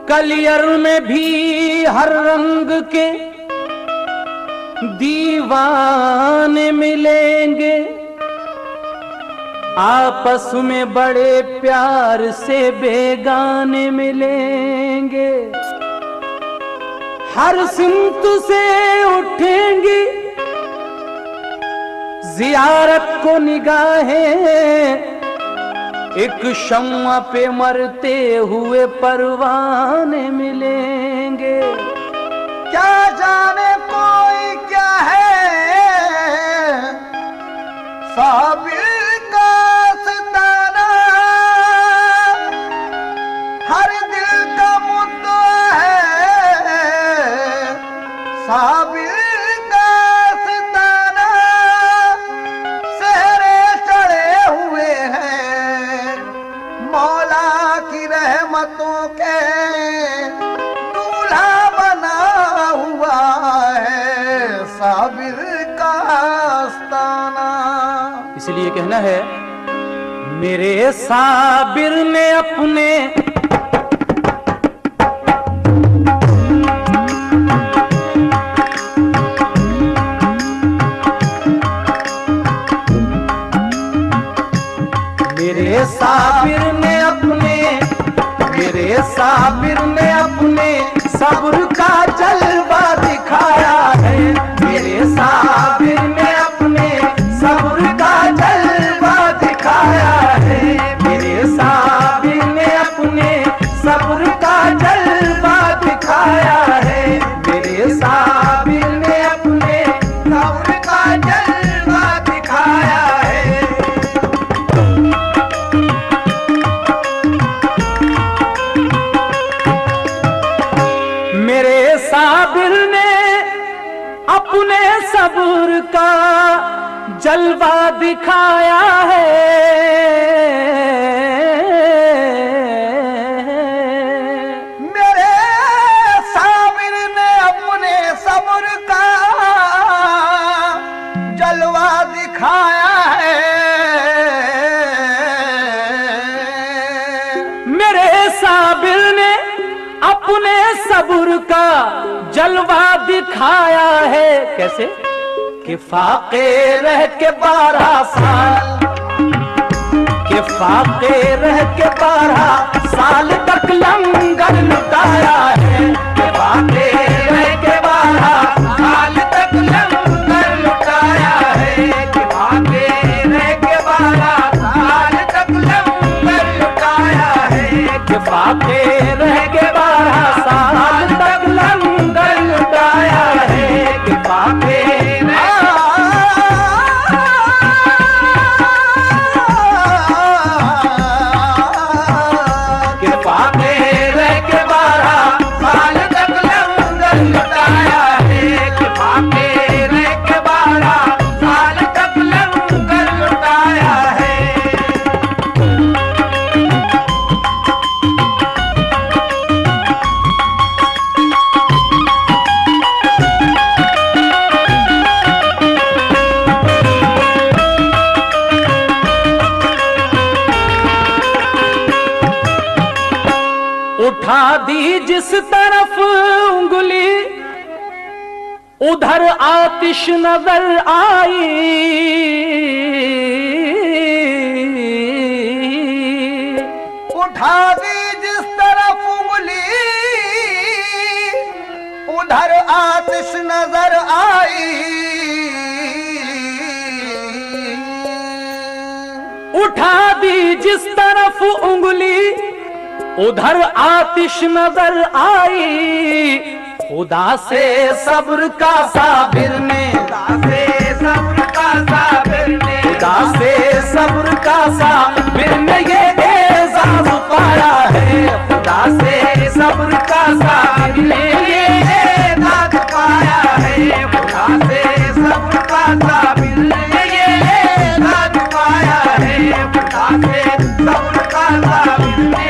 कलियर में भी हर रंग के दीवाने मिलेंगे, आपस में बड़े प्यार से बेगाने मिलेंगे। हर सिमत से उठेंगी जियारत को निगाहें, एक शम्मा पे मरते हुए परवाने मिलेंगे। क्या जाने कोई क्या है साबिर का सितारा, हर दिल का मुद्दा है साबिर का सितारा। सेहरे चढ़े हुए हैं मौला की रहमतों के, दूल्हा बना हुआ है साबिर का आस्ताना। इसलिए कहना है मेरे साबिर ने अपने साबिर ने अपने सब्र का जलवा दिखाया है। मेरे साबिर ने अपने सब्र का जलवा दिखाया है। मेरे साबिर ने अपने सब्र का जलवा दिखाया है। मेरे साबिर ने अपने सब्र का जलवा दिखाया है। साबिर ने अपने सब्र का जलवा दिखाया है। मेरे साबिर ने अपने सब्र का जलवा दिखाया है। मेरे साबिर ने अपने सब्र का जलवा दिखाया है। कैसे कि फाके रह के 12 साल, कि फाके रह के 12 साल तक लंगर लुटाया है। कि फाके रह के 12 साल तक लंगर लुटाया है। कि फाके रह के 12 साल तक लंगर लुटाया है। कि फाके रह के 12 साल तक लंगर लुटाया है। कि फाके उठा दी जिस तरफ उंगली उधर आतिश नजर आई। उठा दी जिस तरफ उंगली उधर आतिश नजर आई। उठा दी जिस तरफ उंगली उधर आतिश नजर आई। खुदा से सब्र का साबिर ने, खुदा से सब्र का साबिर ने, खुदा से सब्र का साबिर ने ये एजाज पाया है। खुदा से सब्र का साबिर ने ये एजाज पाया है। खुदा से सब्र का साबिर ने ये एजाज पाया है। खुदा से सब्र का साबिर ने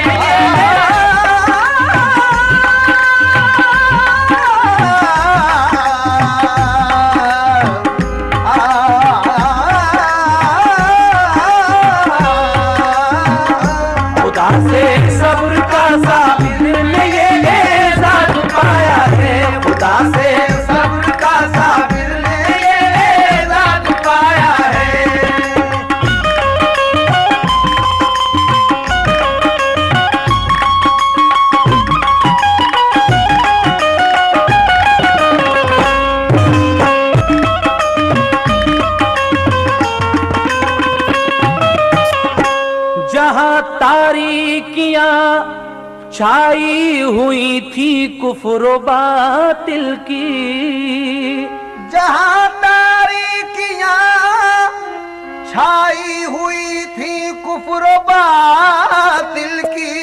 छाई हुई थी कुफ्र बातिल की, जहां तारीकियां छाई हुई थी कुफ्र बातिल की,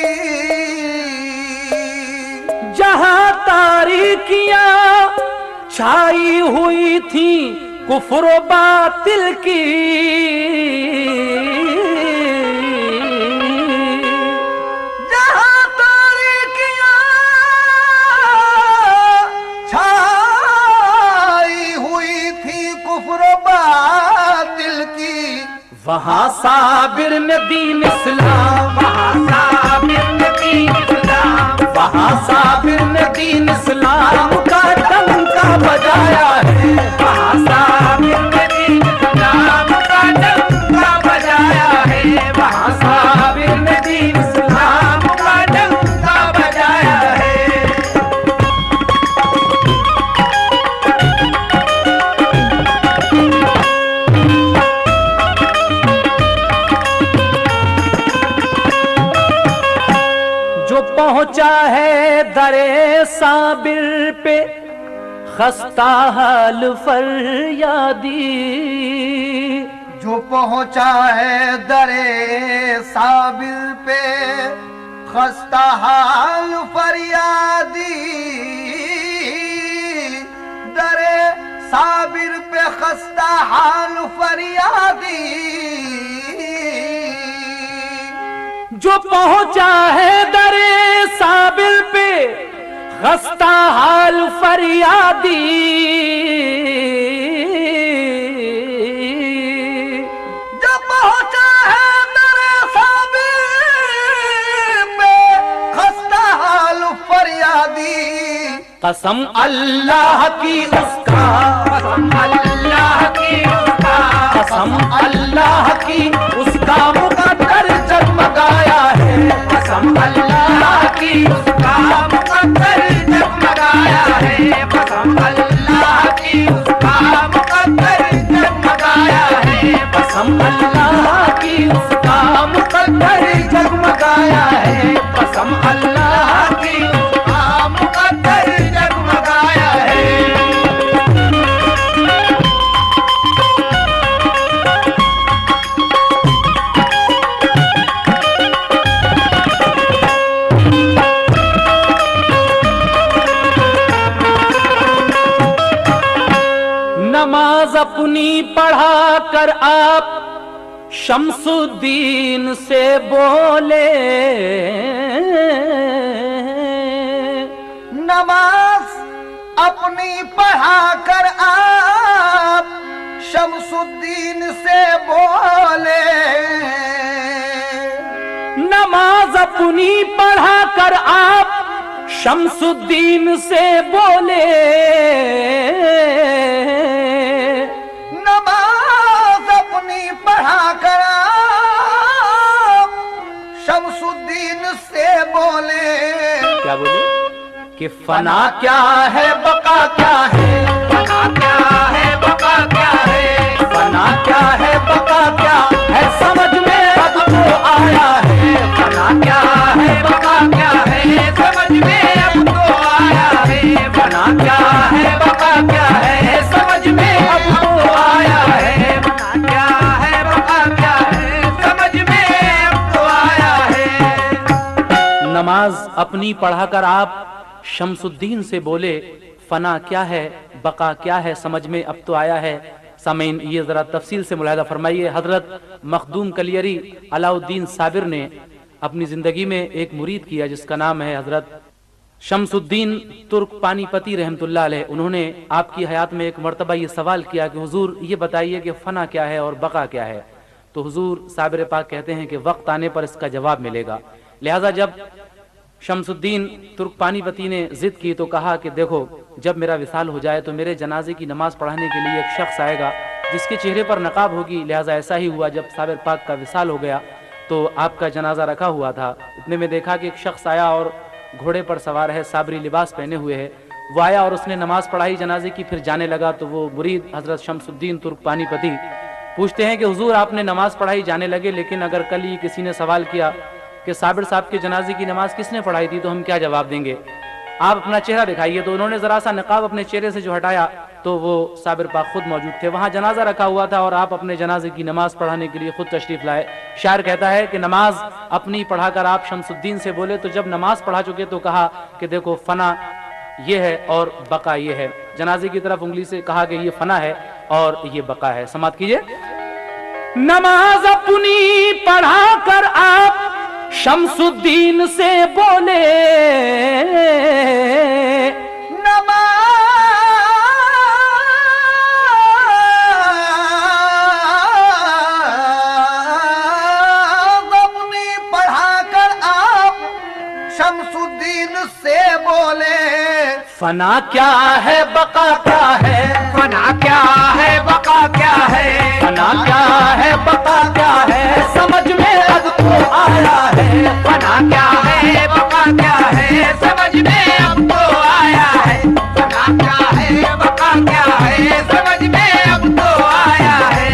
जहां तारीकियां छाई हुई थी कुफ्र बातिल की, वहाँ साबिर ने दीन इस्लाम, वहाँ साबिर ने दीन इस्लाम, वहाँ साबिर ने दीन इस्लाम का डंका बजाया है। वहाँ साबिर ने दीन इस्लाम का डंका बजाया है। वहाँ साबिर ने दीन इस्लाम का डंका बजाया है। पहुंचा है दरे साबिर पे खस्ता हाल फरियादी, जो पहुंचा है दरे साबिर पे खस्ता हाल फरियादी, दरे साबिर पे खस्ता हाल फरियादी, जो पहुंचा है दरे साबिर पे खस्ता हाल फरियादी, जो पहुंचा है दरे साबिर पे खस्ता हाल फरियादी, कसम अल्लाह की उसका, कसम अल्लाह की उसका, कसम अल्लाह की उसका मुकद्दर जगमगाया है। कसम अल्लाह की उसका मुकद्दर जगमगाया है। कसम अल्लाह की उसका मुकद्दर जगमगाया है। कसम अल्लाह की उसका मुकद्दर जगमगाया है। कसम अल्लाह की उसका मुकद्दर जगमगाया है। नमाज अपनी पढ़ा कर आप शम्सुद्दीन से बोले, नमाज अपनी पढ़ा कर आप शम्सुद्दीन से बोले, नमाज अपनी पढ़ा कर आप शम्सुद्दीन से बोले, नमाज अपनी पढ़ा कर आप शम्सुद्दीन से बोले, क्या बोले कि फना क्या है बका क्या है, फना क्या है बका क्या है, फना क्या है बका क्या है समझ में अब तो आया है। फना क्या है बका क्या है समझ में अब तो आया है। फना अपनी पढ़ाकर आप शमसुद्दीन से बोले फना क्या है, बका क्या है, समझ में अब तो आया है। सामीन ये जरा तफसील से मुलाहिजा फरमाइए। हजरत मखदूम कलियरी अलाउद्दीन साबिर ने अपनी जिंदगी में एक मुरीद किया जिसका नाम है हजरत शमसुद्दीन तुर्क पानीपती रहमतुल्लाह अलैह। उन्होंने आपकी हयात में एक मरतबा ये सवाल किया कि हुजूर ये बताइए कि फना क्या है और बका क्या है। तो हुजूर साबिर पाक कहते हैं कि वक्त आने पर इसका जवाब मिलेगा। लिहाजा जब शमसुद्दीन तुर्क पानीपती ने जिद की तो कहा कि देखो जब मेरा विसाल हो जाए तो मेरे जनाजे की नमाज पढ़ाने के लिए एक शख्स आएगा जिसके चेहरे पर नकाब होगी। लिहाजा ऐसा ही हुआ, जब साबिर पाक का विसाल हो गया तो आपका जनाजा रखा हुआ था। इतने में देखा कि एक शख्स आया और घोड़े पर सवार है, साबरी लिबास पहने हुए है। वो आया और उसने नमाज पढ़ाई जनाजे की, फिर जाने लगा। तो वो मुरीद हजरत शमसुद्दीन तुर्क पानीपती पूछते हैं कि हुजूर आपने नमाज पढ़ाई, जाने लगे, लेकिन अगर कल ही किसी ने सवाल किया कि साबिर साहब के जनाजे की नमाज किसने पढ़ाई थी तो हम क्या जवाब देंगे, आप अपना चेहरा दिखाइए। तो उन्होंने जरा सा नकाब अपने चेहरे से जो हटाया तो वो साबिर पाक खुद मौजूद थे। वहां जनाजा रखा हुआ था और आप अपने जनाजे की नमाज पढ़ाने के लिए खुद तशरीफ लाए। शायर कहता है कि नमाज अपनी पढ़ाकर आप शमसुद्दीन से बोले तो जब नमाज पढ़ा चुके तो कहा कि देखो फना ये है और बका ये है। जनाजे की तरफ उंगली से कहा कि ये फना है और ये बका है। समाप्त कीजिए। नमाज अपनी पढ़ाकर आप शमसुद्दीन से बोले, नमाज अपनी पढ़ाकर आप शमसुद्दीन से बोले, फना क्या है बका क्या है, फना क्या है बका क्या है, फना क्या है बका क्या है, समझ में अब तो आया है। फना क्या है बका क्या है, समझ में अब तो आया है। फना क्या है बका क्या है, समझ में अब तो आया है।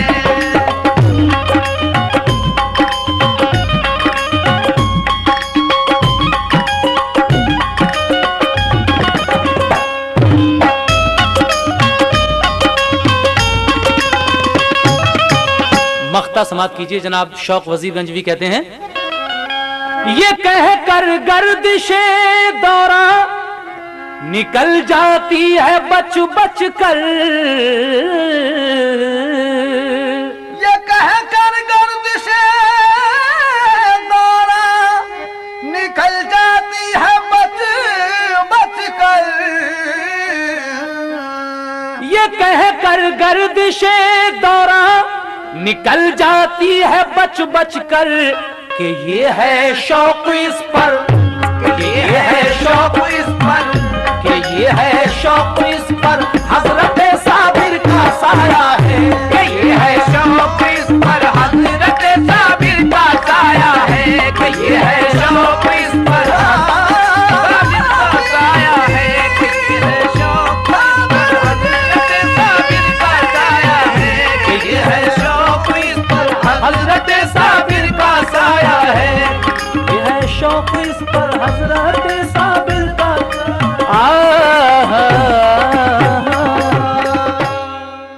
मख्ता समाप्त कीजिए। जनाब शौक वजीर गंजवी कहते हैं, ये कह कर गर्दिशे दौरा निकल जाती है बच बच कर, ये कह कर गर्दिशे दौरा निकल जाती है बच बच कर, ये कह कर गर्दिशे दौरा निकल जाती है बच बच कर, कि ये है शौक इस पर, ये है शौक इस पर, कि ये है शौक